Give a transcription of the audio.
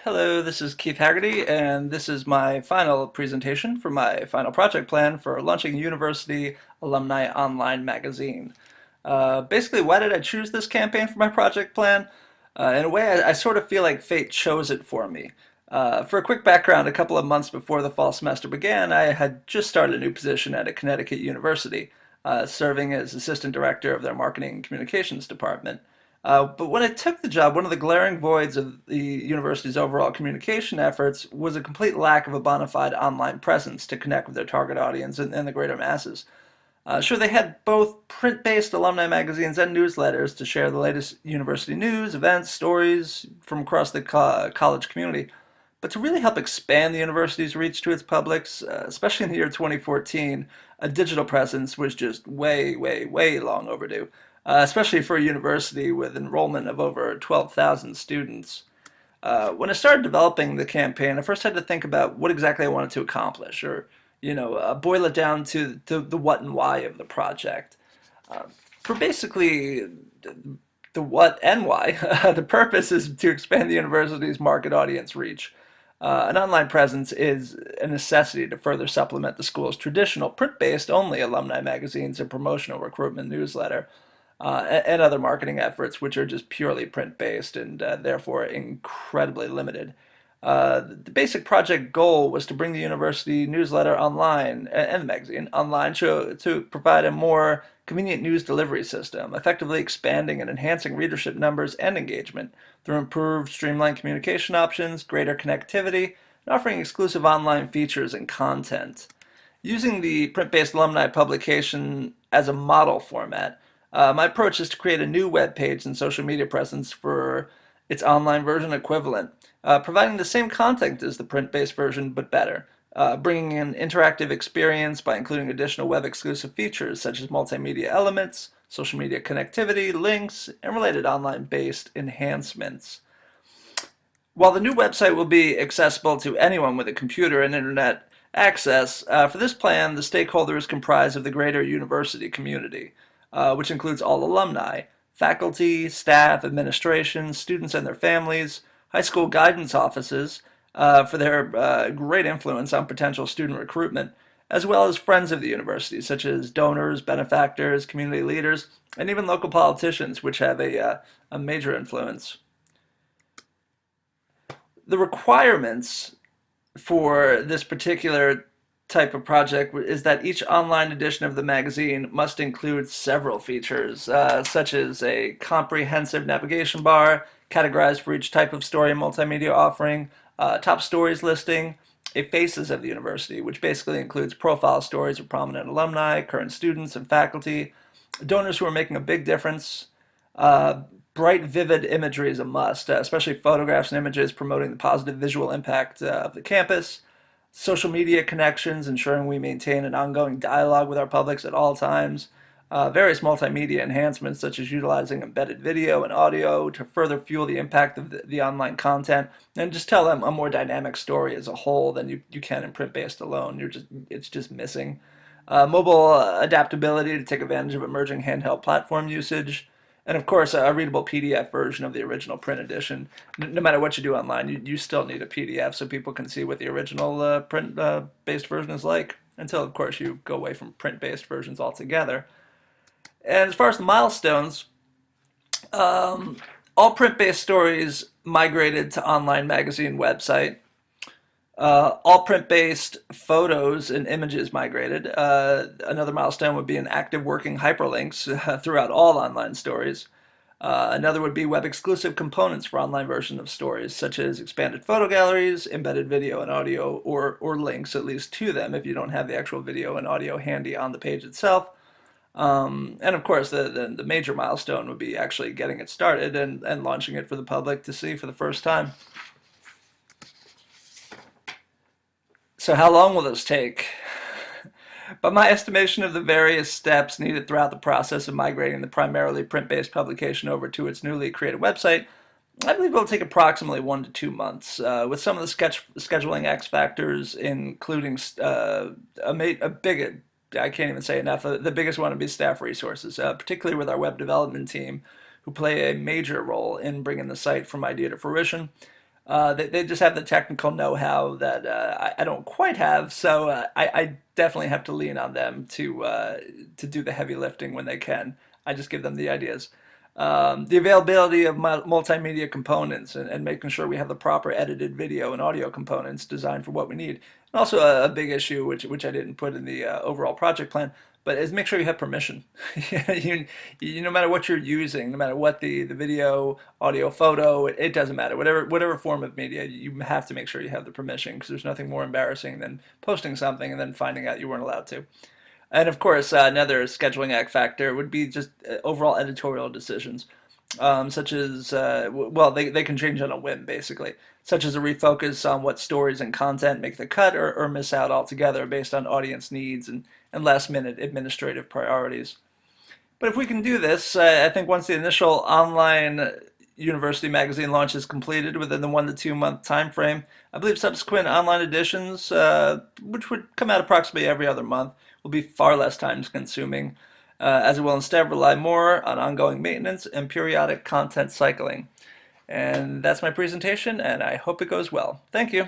Hello, this is Keith Haggerty, and this is my final presentation for my final project plan for launching University Alumni Online Magazine. Basically, why did I choose this campaign for my project plan? In a way, I sort of feel like fate chose it for me. For a quick background, a couple of months before the fall semester began, I had just started a new position at a Connecticut university, serving as assistant director of their marketing and communications department. But when I took the job, one of the glaring voids of the university's overall communication efforts was a complete lack of a bona fide online presence to connect with their target audience and the greater masses. Sure, they had both print-based alumni magazines and newsletters to share the latest university news, events, stories from across the college community. But to really help expand the university's reach to its publics, especially in the year 2014, a digital presence was just way, way, way long overdue, especially for a university with enrollment of over 12,000 students. When I started developing the campaign, I first had to think about what exactly I wanted to accomplish, or boil it down to the what and why of the project. Uh, for basically the what and why, the purpose is to expand the university's market audience reach. An online presence is a necessity to further supplement the school's traditional print-based only alumni magazines and promotional recruitment newsletter, and other marketing efforts, which are just purely print-based and therefore incredibly limited. The basic project goal was to bring the university newsletter online and the magazine online to provide a more convenient news delivery system, effectively expanding and enhancing readership numbers and engagement through improved streamlined communication options, greater connectivity, and offering exclusive online features and content. Using the print-based alumni publication as a model format, my approach is to create a new web page and social media presence for its online version equivalent, providing the same content as the print-based version but better, bringing an interactive experience by including additional web-exclusive features such as multimedia elements, social media connectivity, links, and related online-based enhancements. While the new website will be accessible to anyone with a computer and internet access, for this plan, the stakeholders comprise of the greater university community, which includes all alumni, faculty, staff, administration, students and their families, high school guidance offices for their great influence on potential student recruitment, as well as friends of the university, such as donors, benefactors, community leaders, and even local politicians, which have a major influence. The requirements for this particular type of project is that each online edition of the magazine must include several features, such as a comprehensive navigation bar, categorized for each type of story and multimedia offering, top stories listing, a faces of the university, which basically includes profile stories of prominent alumni, current students and faculty, donors who are making a big difference. Bright, vivid imagery is a must, especially photographs and images promoting the positive visual impact of the campus. Social media connections, ensuring we maintain an ongoing dialogue with our publics at all times. Various multimedia enhancements, such as utilizing embedded video and audio to further fuel the impact of the online content, and just tell them a more dynamic story as a whole than you can in print-based alone. It's just missing. Mobile adaptability to take advantage of emerging handheld platform usage, and of course a readable PDF version of the original print edition. No matter what you do online, you still need a PDF so people can see what the original print-based version is like, until of course you go away from print-based versions altogether. And as far as the milestones, all print-based stories migrated to online magazine website. All print-based photos and images migrated. Another milestone would be an active working hyperlinks throughout all online stories. Another would be web-exclusive components for online version of stories, such as expanded photo galleries, embedded video and audio, or links at least to them if you don't have the actual video and audio handy on the page itself. And of course, the major milestone would be actually getting it started and launching it for the public to see for the first time. So how long will this take? By my estimation of the various steps needed throughout the process of migrating the primarily print-based publication over to its newly created website, I believe it'll take approximately 1 to 2 months, with some of the scheduling X factors, including a big, I can't even say enough, the biggest one would be staff resources, particularly with our web development team, who play a major role in bringing the site from idea to fruition. They just have the technical know-how that I don't quite have, so I definitely have to lean on them to do the heavy lifting when they can. I just give them the ideas. The availability of multimedia components and making sure we have the proper edited video and audio components designed for what we need. And also a big issue, which I didn't put in the overall project plan, but is make sure you have permission. No matter what you're using, no matter what the video, audio, photo, it doesn't matter. Whatever form of media, you have to make sure you have the permission because there's nothing more embarrassing than posting something and then finding out you weren't allowed to. And of course, another scheduling act factor would be just overall editorial decisions, such as, well, they can change on a whim, basically, such as a refocus on what stories and content make the cut or miss out altogether based on audience needs and last minute administrative priorities. But if we can do this, I think once the initial online university magazine launch is completed within the 1 to 2 month time frame, I believe subsequent online editions, which would come out approximately every other month, will be far less time consuming, as it will instead rely more on ongoing maintenance and periodic content cycling. And that's my presentation, and I hope it goes well. Thank you.